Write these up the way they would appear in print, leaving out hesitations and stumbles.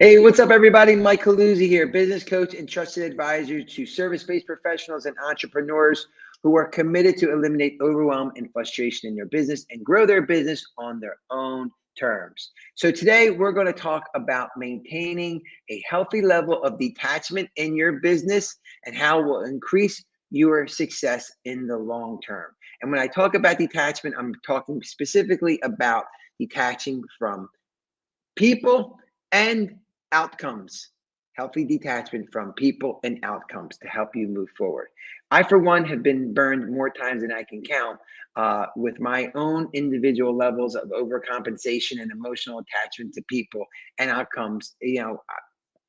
Hey, what's up, everybody? Mike Caluzzi here, business coach and trusted advisor to service-based professionals and entrepreneurs who are committed to eliminate overwhelm and frustration in their business and grow their business on their own terms. So today we're going to talk about maintaining a healthy level of detachment in your business and how it will increase your success in the long term. And when I talk about detachment, I'm talking specifically about detaching from people and outcomes. Healthy detachment from people and outcomes to help you move forward. I, for one, have been burned more times than I can count with my own individual levels of overcompensation and emotional attachment to people and outcomes.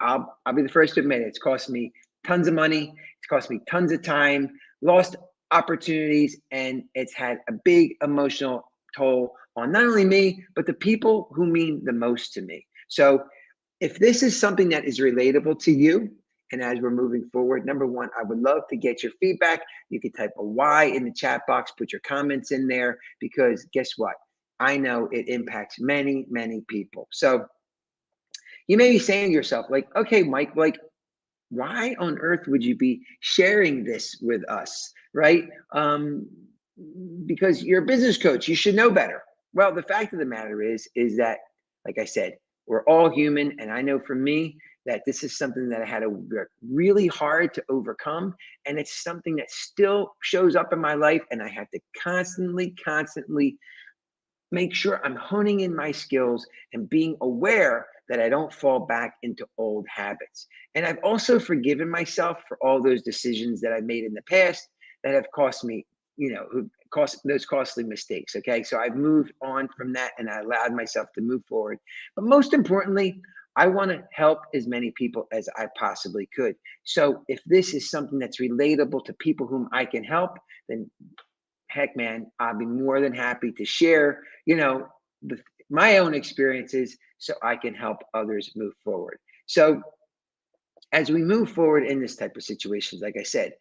I'll be the first to admit it. It's cost me tons of money. It's cost me tons of time, lost opportunities, and it's had a big emotional toll on not only me, but the people who mean the most to me. So if this is something that is relatable to you, and as we're moving forward, number one, I would love to get your feedback. You can type a Y in the chat box, put your comments in there, because guess what? I know it impacts many, many people. So you may be saying to yourself, like, okay, Mike, like, why on earth would you be sharing this with us, right? Because you're a business coach, you should know better. Well, the fact of the matter is that, like I said, we're all human, and I know for me that this is something that I had to work really hard to overcome, and it's something that still shows up in my life, and I have to constantly make sure I'm honing in my skills and being aware that I don't fall back into old habits. And I've also forgiven myself for all those decisions that I made in the past that have cost me, who cost those costly mistakes. Okay. So I've moved on from that and I allowed myself to move forward. But most importantly, I want to help as many people as I possibly could. So if this is something that's relatable to people whom I can help, then heck, man, I'll be more than happy to share, the, my own experiences so I can help others move forward. So as we move forward in this type of situations, like I said,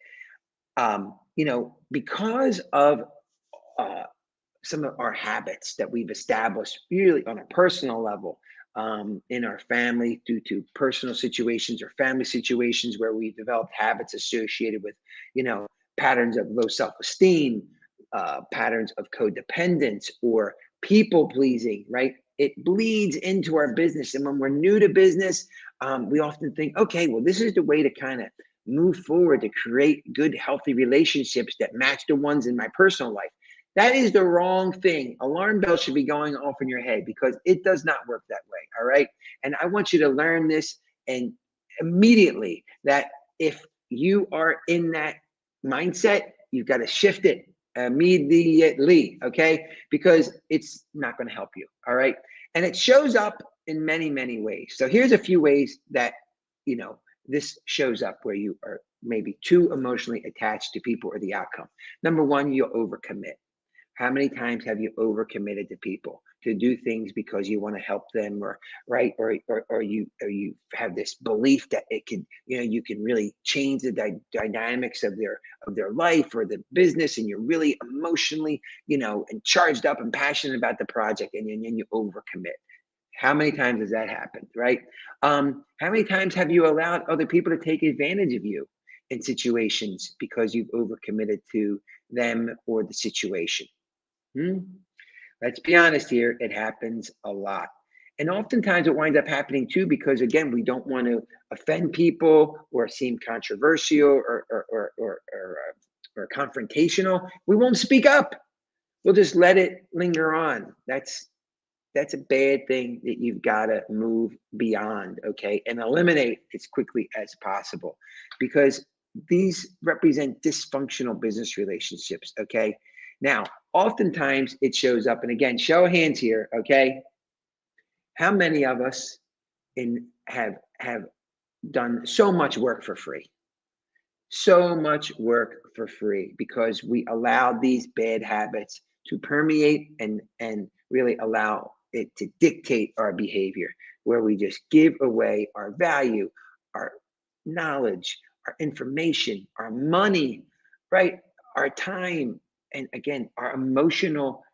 because of uh, some of our habits that we've established really on a personal level in our family due to personal situations or family situations where we've developed habits associated with, you know, patterns of low self-esteem, patterns of codependence or people pleasing, right? It bleeds into our business. And when we're new to business, we often think, okay, well, this is the way to kind of move forward to create good, healthy relationships that match the ones in my personal life. That is the wrong thing. Alarm bells should be going off in your head because it does not work that way. All right. And I want you to learn this and immediately that if you are in that mindset, you've got to shift it immediately. Okay. Because it's not going to help you. All right. And it shows up in many, many ways. So here's a few ways that, you know, this shows up where you are maybe too emotionally attached to people or the outcome. Number one, you'll overcommit. How many times have you overcommitted to people to do things because you want to help them, or right, or you have this belief that it can, you can really change the dynamics of their life or the business, and you're really emotionally, and charged up and passionate about the project, and then you overcommit. How many times has that happened, right? How many times have you allowed other people to take advantage of you in situations because you've overcommitted to them or the situation? Hmm? Let's be honest here, it happens a lot. And oftentimes it winds up happening too because, again, we don't want to offend people or seem controversial or confrontational. We won't speak up. We'll just let it linger on. That's a bad thing that you've got to move beyond, okay, and eliminate as quickly as possible because these represent dysfunctional business relationships, okay? Now, oftentimes it shows up, and again, show of hands here, okay? How many of us have done so much work for free? So much work for free because we allow these bad habits to permeate and really allow it to dictate our behavior, where we just give away our value, our knowledge, our information, our money, right, our time, and again, our emotional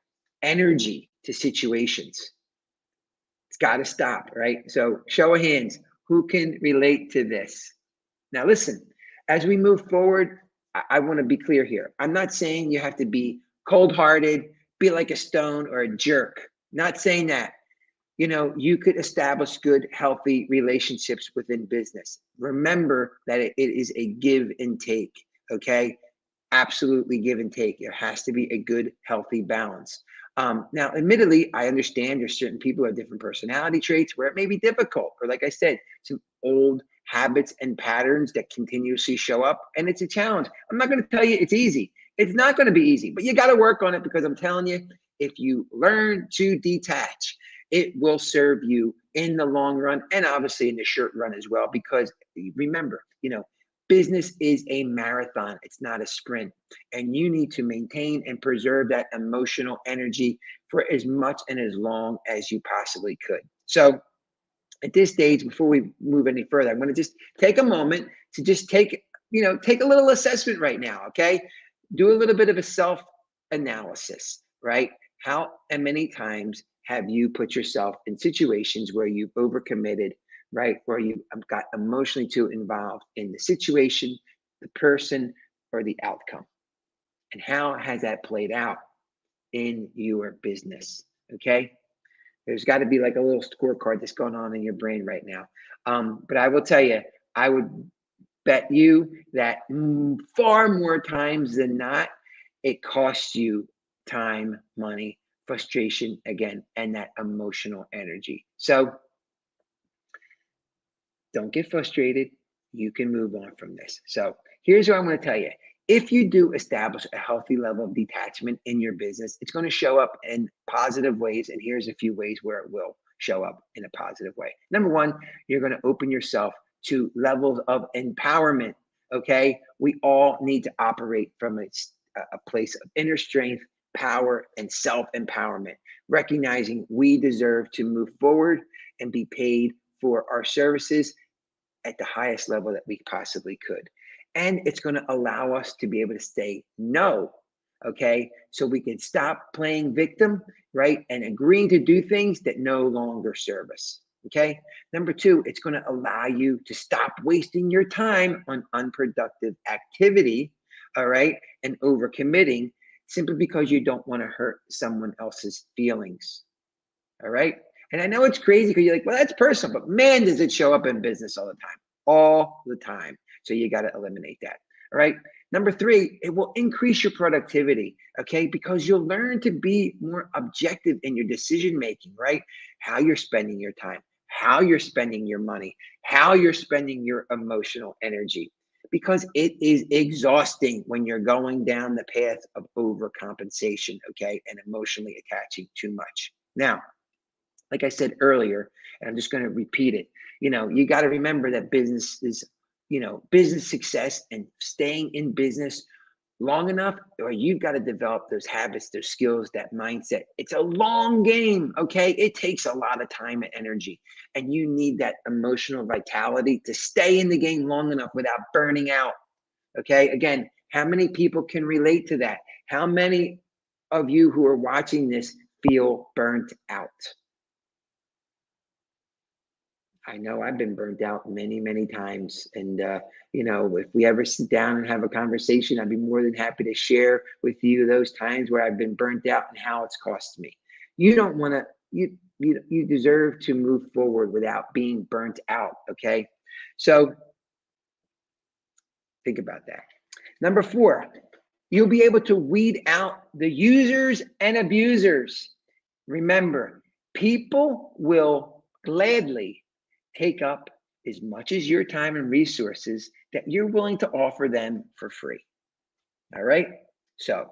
energy to situations. It's got to stop, right? So show of hands, who can relate to this? Now, listen, as we move forward, I want to be clear here. I'm not saying you have to be cold hearted, be like a stone or a jerk. Not saying that. You could establish good, healthy relationships within business. Remember that it is a give and take. Okay. Absolutely give and take. There has to be a good, healthy balance. Now, admittedly, I understand there's certain people who have different personality traits where it may be difficult, or like I said, some old habits and patterns that continuously show up, and it's a challenge. I'm not going to tell you it's easy. It's not going to be easy, but you got to work on it because I'm telling you, if you learn to detach, it will serve you in the long run and obviously in the short run as well. Because remember, business is a marathon, it's not a sprint. And you need to maintain and preserve that emotional energy for as much and as long as you possibly could. So, at this stage, before we move any further, I'm going to just take a moment to just take a little assessment right now. Okay. Do a little bit of a self analysis, right? How and many times have you put yourself in situations where you've overcommitted, right? Where you got emotionally too involved in the situation, the person, or the outcome? And how has that played out in your business? Okay. There's got to be like a little scorecard that's going on in your brain right now. But I will tell you, I would bet you that far more times than not, it costs you time, money, frustration again, and that emotional energy. So don't get frustrated. You can move on from this. So here's what I'm going to tell you. If you do establish a healthy level of detachment in your business, it's going to show up in positive ways. And here's a few ways where it will show up in a positive way. Number one, you're going to open yourself to levels of empowerment. Okay. We all need to operate from a place of inner strength, power, and self empowerment, recognizing we deserve to move forward and be paid for our services at the highest level that we possibly could. And it's going to allow us to be able to say no. Okay. So we can stop playing victim, right? And agreeing to do things that no longer serve us. Okay. Number two, it's going to allow you to stop wasting your time on unproductive activity. All right. And overcommitting simply because you don't want to hurt someone else's feelings. All right. And I know it's crazy because you're like, well, that's personal, but man, does it show up in business all the time, all the time. So you got to eliminate that. All right. Number three, it will increase your productivity. Okay. Because you'll learn to be more objective in your decision making, right? How you're spending your time, how you're spending your money, how you're spending your emotional energy. Because it is exhausting when you're going down the path of overcompensation, okay, and emotionally attaching too much. Now, like I said earlier, and I'm just going to repeat it, you got to remember that business is, business success and staying in business long enough, or you've got to develop those habits, those skills, that mindset. It's a long game, okay? It takes a lot of time and energy, and you need that emotional vitality to stay in the game long enough without burning out, okay? Again, how many people can relate to that? How many of you who are watching this feel burnt out? I know I've been burnt out many, many times. And, if we ever sit down and have a conversation, I'd be more than happy to share with you those times where I've been burnt out and how it's cost me. You don't want to, you deserve to move forward without being burnt out. Okay. So think about that. Number four, you'll be able to weed out the users and abusers. Remember, people will gladly take up as much as your time and resources that you're willing to offer them for free. All right. So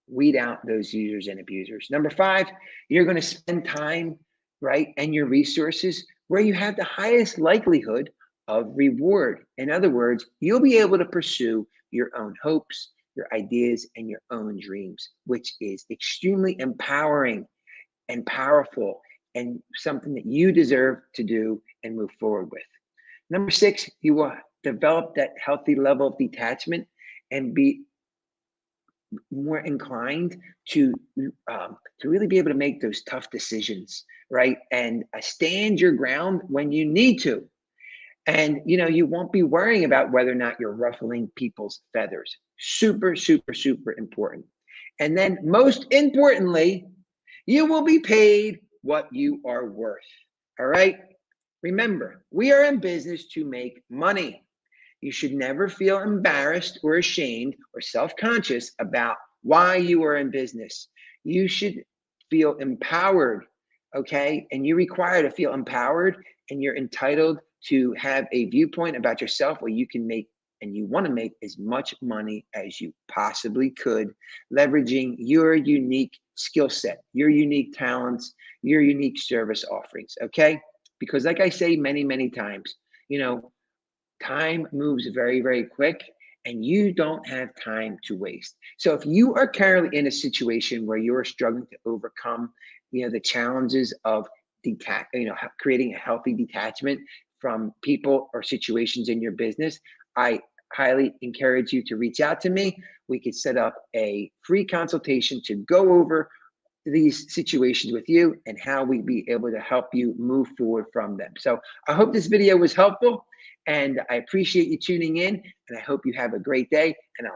weed out those users and abusers. Number five, you're going to spend time, right, and your resources where you have the highest likelihood of reward. In other words, you'll be able to pursue your own hopes, your ideas, and your own dreams, which is extremely empowering and powerful and something that you deserve to do and move forward with. Number six, you will develop that healthy level of detachment and be more inclined to really be able to make those tough decisions, right? And stand your ground when you need to. And you won't be worrying about whether or not you're ruffling people's feathers. Super, super, super important. And then most importantly, you will be paid what you are worth. All right. Remember, we are in business to make money. You should never feel embarrassed or ashamed or self conscious about why you are in business. You should feel empowered, okay? And you require to feel empowered, and you're entitled to have a viewpoint about yourself where you can make and you want to make as much money as you possibly could, leveraging your unique skill set, your unique talents, your unique service offerings, okay? Because, like I say many, many times, you know, time moves very, very quick, and you don't have time to waste. So if you are currently in a situation where you're struggling to overcome, the challenges of creating a healthy detachment from people or situations in your business, I highly encourage you to reach out to me. We could set up a free consultation to go over these situations with you and how we be able to help you move forward from them. So I hope this video was helpful, and I appreciate you tuning in, and I hope you have a great day, and I'll